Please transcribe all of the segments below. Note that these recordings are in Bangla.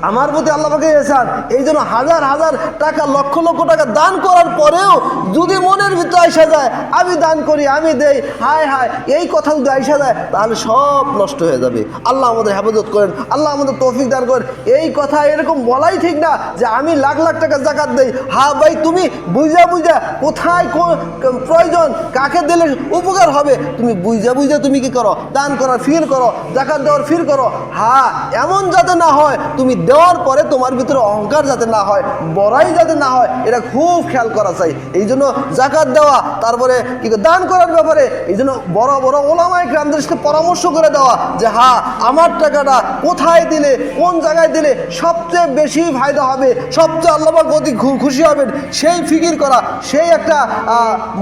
আমার প্রতি আল্লাহ পাকের ইহসান। এই জন্য হাজার হাজার টাকা, লক্ষ লক্ষ টাকা দান করার পরেও যদি মনের ভিতরে আইসা যায় আমি দান করি, আমি দেই, হায় হায়, এই কথা যদি আইসা যায় তাহলে সব নষ্ট হয়ে যাবে। আল্লাহ আমাদের হেফাজত করেন, আল্লাহ আমাদের তৌফিক দান করেন। এই কথা এরকম বলাই ঠিক না যে আমি লাখ লাখ টাকা জাকাত দেই। হ্যাঁ ভাই, তুমি বুঝা বুঝা কোথায় প্রয়োজন, কাকে দিলে উপকার হবে, তুমি বুঝা বুঝা তুমি কি করো, দান করার ফিল করো, জাকাত দেওয়ার ফিল করো। হ্যাঁ, এমন যাতে না হয় তুমি দেওয়ার পরে তোমার ভিতরে অহংকার যাতে না হয়, বড়াই যাতে না হয়, এটা খুব খেয়াল করা চাই। এই জন্য জাকাত দেওয়া, তারপরে কি দান করার ব্যাপারে এই জন্য বড় বড় ওলামায়ে কেরামদেরকে পরামর্শ করে দেওয়া যে হ্যাঁ, আমার টাকাটা কোথায় দিলে, কোন জায়গায় দিলে সবচেয়ে বেশি ফায়দা হবে, সবচেয়ে আল্লাহ পাক অতি খুশি হবেন, সেই ফিকির করা, সেই একটা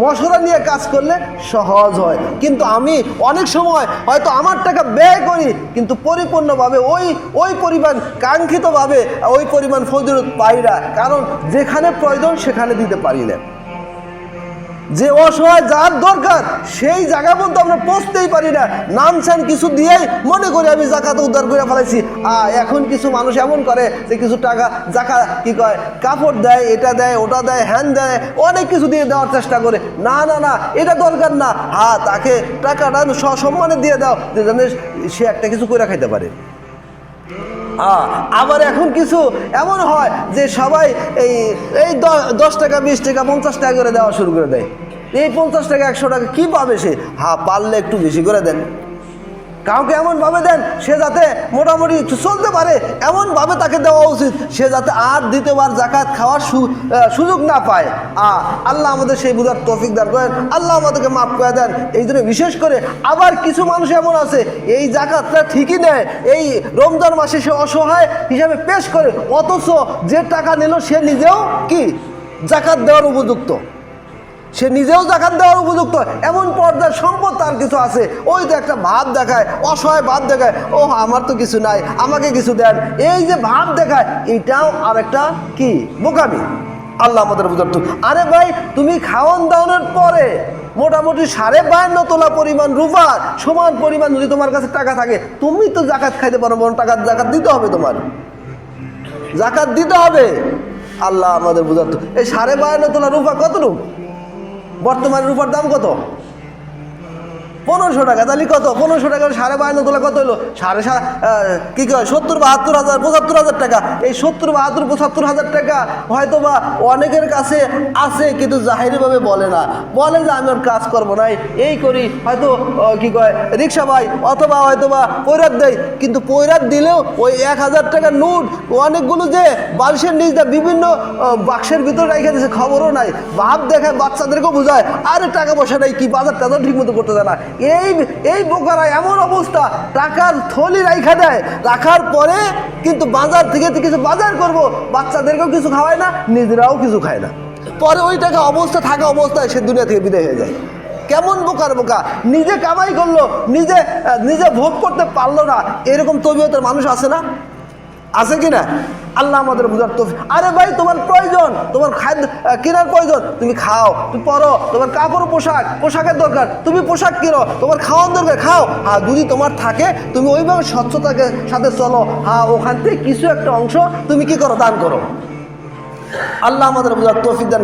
মশলা নিয়ে কাজ করলে সহজ হয়। কিন্তু আমি অনেক সময় হয়তো আমার টাকা ব্যয় করি কিন্তু পরিপূর্ণভাবে ওই পরিমাণ কাঙ্ক্ষিতভাবে ওই পরিমাণ ফজিলত পাই না, কারণ যেখানে প্রয়োজন সেখানে দিতে পারি না। যে অসহায় যার দরকার সেই জায়গা পর্যন্ত আমরা পৌঁছতেই পারি না। নামছান কিছু দিয়েই মনে করি আমি জাকাত উদ্ধার করে ফেলাইছি। এখন কিছু মানুষ এমন করে যে কিছু টাকা জাকাত কি কয়, কাপড় দেয়, এটা দেয়, ওটা দেয়, হ্যান দেয়, অনেক কিছু দিয়ে দেওয়ার চেষ্টা করে। না না না, এটা দরকার না। তাকে টাকাটা সসম্মানে দিয়ে দাও যে জানে সে একটা কিছু করে খাইতে পারে। আবার এখন কিছু এমন হয় যে সবাই এই 10 টাকা, 20 টাকা, 50 টাকা করে দেওয়া শুরু করে দেয়। এই 50 টাকা, 100 টাকা কি পাবে সে? পারলে একটু বেশি করে দেন, কাউকে এমনভাবে দেন সে যাতে মোটামুটি চলতে পারে, এমনভাবে তাকে দেওয়া উচিত সে যাতে আর দ্বিতীয়বার জাকাত খাওয়ার সুযোগ না পায়। আল্লাহ আমাদের সেই বুঝার তৌফিক দান করেন, আল্লাহ আমাদেরকে মাফ করে দেন। এই জন্য বিশেষ করে আবার কিছু মানুষ এমন আছে এই জাকাতটা ঠিকই নেয়, এই রমজান মাসে সে অসহায় হিসাবে পেশ করে, অথচ যে টাকা নিল সে নিজেও কি জাকাত দেওয়ার উপযুক্ত, সে নিজেও জাকাত দেওয়ার উপযুক্ত, এমন পর্যায়ের সম্পদ তার কিছু আছে। ওই যে একটা ভাব দেখায়, অসহায় ভাব দেখায়, ও আমার তো কিছু নাই, আমাকে কিছু দেন, এই যে ভাব দেখায়, এটাও আরেকটা কি বোকামি। আল্লাহ আমাদের বুঝার তো। আরে ভাই, তুমি খাওয়ান দাওয়ানোর পরে মোটামুটি 52.5 তোলা পরিমাণ রূপার সমান পরিমাণ যদি তোমার কাছে টাকা থাকে, তুমি তো জাকাত খাইতে পারো, জাকাত দিতে হবে, তোমার জাকাত দিতে হবে। আল্লাহ আমাদের বুঝার তো। এই 52.5 তোলা রূপা কত রূপ? বর্তমানে রূপার দাম কত? 1500 টাকা। তাহলে কত? 1500 টাকা 52.5 তোলা কত হলো? 70-72 হাজার, 75,000 টাকা। এই 70-72-75 হাজার টাকা হয়তো বা অনেকের কাছে আছে কিন্তু জাহিরিভাবে বলে না, বলে যে আমি আর কাজ করবো না, এই করি, হয়তো কি কয় রিক্সা পাই, অথবা হয়তো বা পৈরাত দেয়। কিন্তু পৈরাত দিলেও ওই 1000 টাকার নোট অনেকগুলো যে বালিশের নিচ দিয়ে বিভিন্ন বাক্সের ভিতরে রেখে দিয়েছে, খবরও নাই। ভাব দেখায়, বাচ্চাদেরকেও বোঝায় আরে টাকা পয়সা নাই, কি বাজার টাজার ঠিক মতো করতে যায় না। এই বোকারা এমন অবস্থা, টাকার থলি রাইখা দেয়, রাখার পরে কিন্তু বাজার থেকে কিছু বাজার করব, বাচ্চাদেরকেও কিছু খাওয়ায় না, নিজেরাও কিছু খায় না, পরে ওই টাকা অবস্থা থাকা অবস্থায় সে দুনিয়া থেকে বিদায় হয়ে যায়। কেমন বোকার বোকা, নিজে কামাই করলো, নিজে ভোগ করতে পারলো না, এরকম তবিয়তের মানুষ আছে না? আছে কিনা? আল্লাহ আমাদের বুঝার তো। আরে ভাই, তোমার প্রয়োজন, তোমার খাদ্য কেনার প্রয়োজন, তুমি খাও, তুমি পরো, তোমার কাপড় পোশাকের দরকার, তুমি পোশাক কিনো, তোমার খাওয়ার দরকার, খাও। যদি তোমার থাকে তুমি ওইভাবে স্বচ্ছতাকে সাথে চলো, ওখান থেকে কিছু একটা অংশ তুমি কি করো, দান করো। আল্লাহ আমাদের বুঝার তৌফিক দান।